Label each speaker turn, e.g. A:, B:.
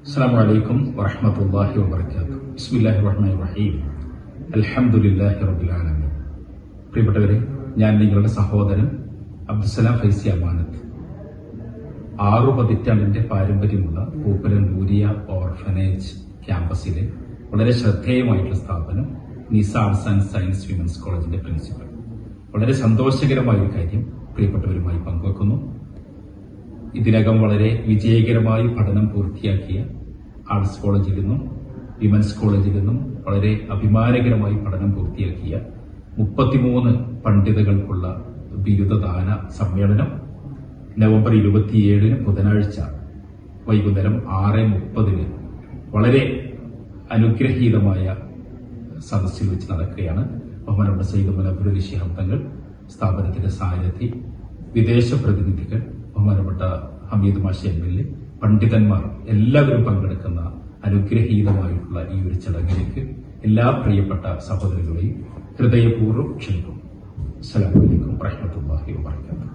A: അസ്സലാമു അലൈക്കും വറഹ്മത്തുള്ളാഹി വബറകാതുഹു. ബിസ്മില്ലാഹിർ റഹ്മാനിർ റഹീം. അൽഹംദുലില്ലാഹി റബ്ബിൽ ആലമീൻ. പ്രിയപ്പെട്ടവരെ, ഞാൻ നിങ്ങളുടെ സഹോദരൻ അബ്ദുസലാം ഫൈസി അമാനത്ത്. 6 പതിറ്റാണ്ടിന്റെ പാരമ്പര്യമുള്ള പൂപ്പലം നൂരിയ ഓർഫനേജ് ക്യാമ്പസിലെ വളരെ ശ്രദ്ധേയമായിട്ടുള്ള സ്ഥാപനം നിസ ആർട്സ് ആൻഡ് സയൻസ് വിമൻസ് കോളേജിന്റെ പ്രിൻസിപ്പൽ. വളരെ സന്തോഷകരമായ ഒരു കാര്യം പ്രിയപ്പെട്ടവരുമായി പങ്കുവെക്കുന്നു. ഇതിനകം വളരെ വിജയകരമായി പഠനം പൂർത്തിയാക്കിയ ആർട്സ് കോളേജിൽ നിന്നും വിമൻസ് കോളേജിൽ നിന്നും വളരെ അഭിമാനകരമായി പഠനം പൂർത്തിയാക്കിയ 33 പണ്ഡിതകൾക്കുള്ള ബിരുദദാന സമ്മേളനം നവംബർ 27 ബുധനാഴ്ച വൈകുന്നേരം 6:30 വളരെ അനുഗ്രഹീതമായ സദസ്സിൽ വെച്ച് നടക്കുകയാണ്. ബഹുമാനപ്പെട്ട സയ്യിദ് മുനവ്വർ ശിഹാബ് തങ്ങൾ, സ്ഥാപനത്തിന്റെ സാരഥി, വിദേശ പ്രതിനിധികൾ, ബഹുമാനപ്പെട്ട ഹമീദ് മാഷി എംഎൽഎ, പണ്ഡിതന്മാർ എല്ലാവരും പങ്കെടുക്കുന്ന അനുഗ്രഹീതമായിട്ടുള്ള ഈ ഒരു ചടങ്ങിലേക്ക് എല്ലാ പ്രിയപ്പെട്ട സഹോദരങ്ങളെയും ഹൃദയപൂർവ്വം ക്ഷണിക്കും. അസ്സലാമു അലൈക്കും വറഹ്മത്തുള്ളാഹി വബറകാതുഹു.